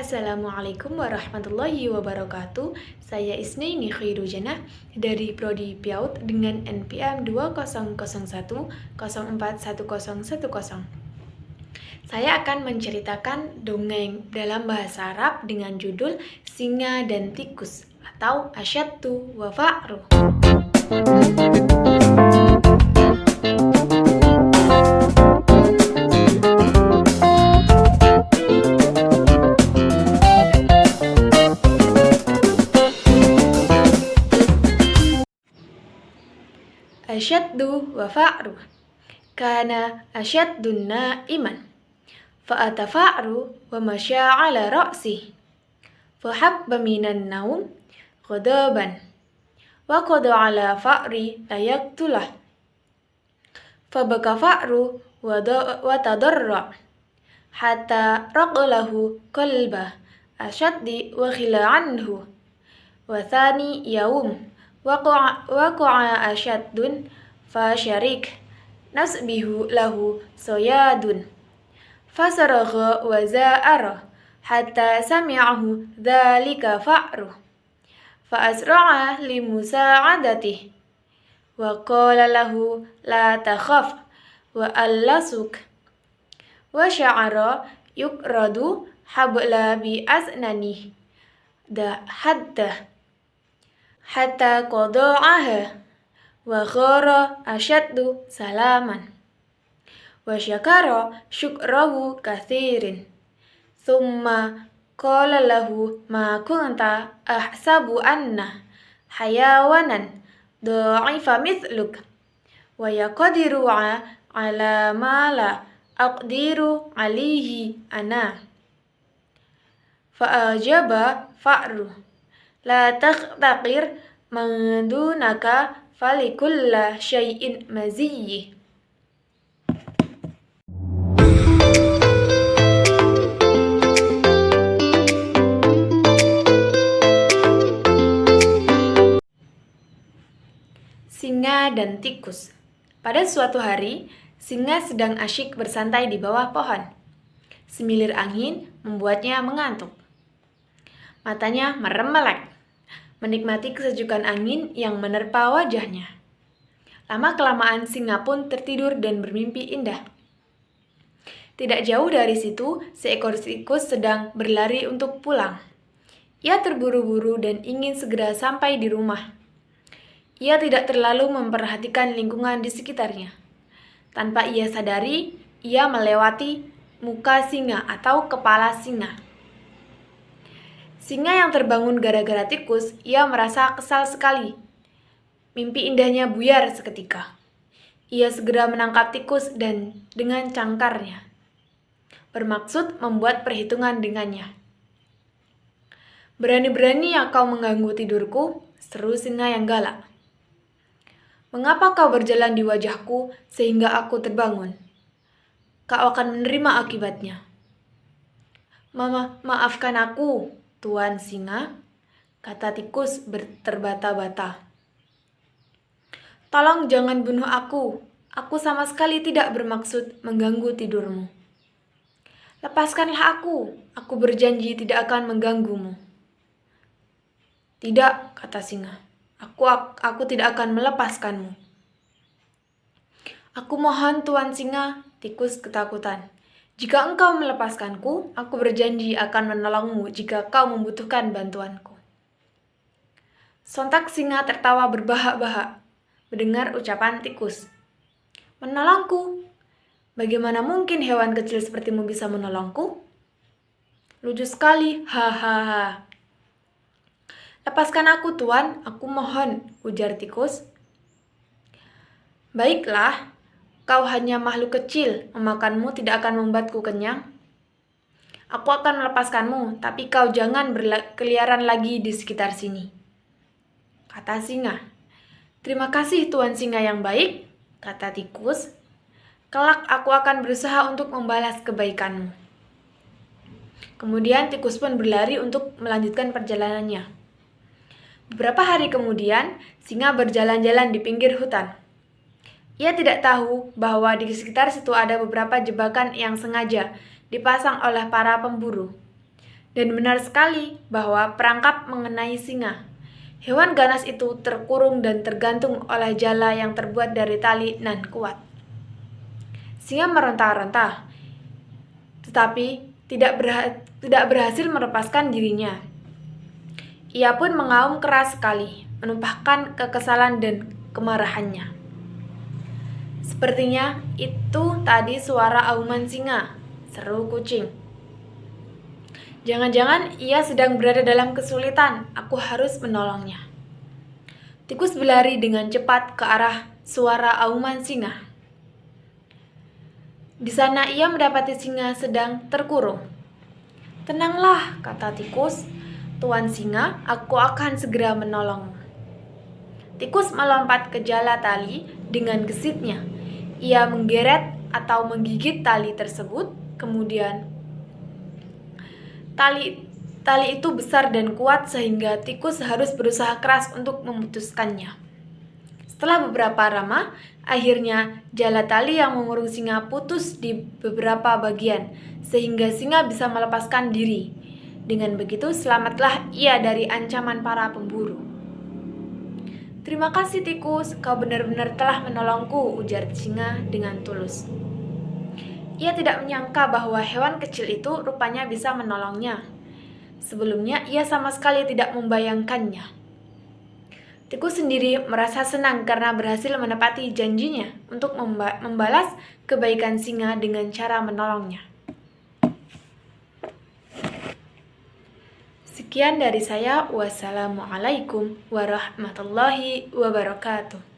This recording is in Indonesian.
Assalamualaikum warahmatullahi wabarakatuh. Saya Isnaini Khairujanah dari Prodi PIAUD dengan NPM 2001041010. Saya akan menceritakan dongeng dalam bahasa Arab dengan judul Singa dan Tikus atau Asyaddu wa Fa'ru. Asyaddu wa Fa'ru. Kana asyaddun na'iman. Fa'ata Fa'ru wa masya ala ra'sih. Fahabba minan naum ghadaban. Wa qada ala Fa'ri layaktulah. Fabaka Fa'ru wa tadarra. Hatta raqalahu qalbah asyaddi wa khila anhu. Wa thani yaum. Waqa'a asyaddun fasyarik nasbihu lahu soyadun fasaragha wa za'ara hatta sami'ahu dhalika Fa'ru fa asra'a li musa'adatihi wa qala lahu la takhaf wa allasuk wa sya'ara yukradu habla bi asnanihi hatta qada'aha wa khara asyaddu salaman wa syakara syukrahu kathirin thumma qala lahu ma kunta ahsabu anna hayawanan dha'ifa mithluk wa yaqdiru ala ma la aqdiru alihi ana fa ajaba Fa'ru la taqir mandunaka falikulla syai'in maziyyi. Singa dan tikus. Pada suatu hari, singa sedang asyik bersantai di bawah pohon. Semilir angin membuatnya mengantuk. Matanya merem-melek, menikmati kesejukan angin yang menerpa wajahnya. Lama-kelamaan singa pun tertidur dan bermimpi indah. Tidak jauh dari situ, seekor tikus sedang berlari untuk pulang. Ia terburu-buru dan ingin segera sampai di rumah. Ia tidak terlalu memperhatikan lingkungan di sekitarnya. Tanpa ia sadari, ia melewati muka singa atau kepala singa. Singa yang terbangun gara-gara tikus, ia merasa kesal sekali. Mimpi indahnya buyar seketika. Ia segera menangkap tikus dan dengan cangkarnya bermaksud membuat perhitungan dengannya. "Berani-beraninya kau mengganggu tidurku," seru singa yang galak. "Mengapa kau berjalan di wajahku sehingga aku terbangun? Kau akan menerima akibatnya." Maafkan aku, Tuan Singa," kata tikus terbata-bata. "Tolong jangan bunuh aku. Aku sama sekali tidak bermaksud mengganggu tidurmu." "Lepaskanlah aku berjanji tidak akan mengganggumu." "Tidak," kata singa. Aku tidak akan melepaskanmu." "Aku mohon, Tuan Singa," tikus ketakutan. "Jika engkau melepaskanku, aku berjanji akan menolongmu jika kau membutuhkan bantuanku." Sontak singa tertawa berbahak-bahak mendengar ucapan tikus. "Menolongku? Bagaimana mungkin hewan kecil sepertimu bisa menolongku? Lucu sekali, hahaha." "Lepaskan aku, Tuan, aku mohon," ujar tikus. "Baiklah. Kau hanya makhluk kecil, memakanmu tidak akan membuatku kenyang. Aku akan melepaskanmu, tapi kau jangan berkeliaran lagi di sekitar sini," kata singa. "Terima kasih, Tuan Singa yang baik," kata tikus. "Kelak aku akan berusaha untuk membalas kebaikanmu." Kemudian tikus pun berlari untuk melanjutkan perjalanannya. Beberapa hari kemudian, singa berjalan-jalan di pinggir hutan. Ia tidak tahu bahwa di sekitar situ ada beberapa jebakan yang sengaja dipasang oleh para pemburu. Dan benar sekali bahwa perangkap mengenai singa. Hewan ganas itu terkurung dan tergantung oleh jala yang terbuat dari tali nan kuat. Singa meronta-ronta, tetapi tidak berhasil melepaskan dirinya. Ia pun mengaum keras sekali, menumpahkan kekesalan dan kemarahannya. Sepertinya itu tadi suara auman singa, seru kucing. Jangan-jangan ia sedang berada dalam kesulitan, aku harus menolongnya. Tikus berlari dengan cepat ke arah suara auman singa. Di sana ia mendapati singa sedang terkurung. "Tenanglah," kata tikus, "Tuan singa, aku akan segera menolongmu." Tikus melompat ke jala tali dengan gesitnya. Ia menggeret atau menggigit tali tersebut, kemudian Tali itu besar dan kuat sehingga tikus harus berusaha keras untuk memutuskannya. Setelah beberapa lama, akhirnya jala tali yang mengurung singa putus di beberapa bagian, sehingga singa bisa melepaskan diri. Dengan begitu, selamatlah ia dari ancaman para pemburu. "Terima kasih tikus, kau benar-benar telah menolongku," ujar singa dengan tulus. Ia tidak menyangka bahwa hewan kecil itu rupanya bisa menolongnya. Sebelumnya ia sama sekali tidak membayangkannya. Tikus sendiri merasa senang karena berhasil menepati janjinya untuk membalas kebaikan singa dengan cara menolongnya. Sekian dari saya. Wassalamualaikum warahmatullahi wabarakatuh.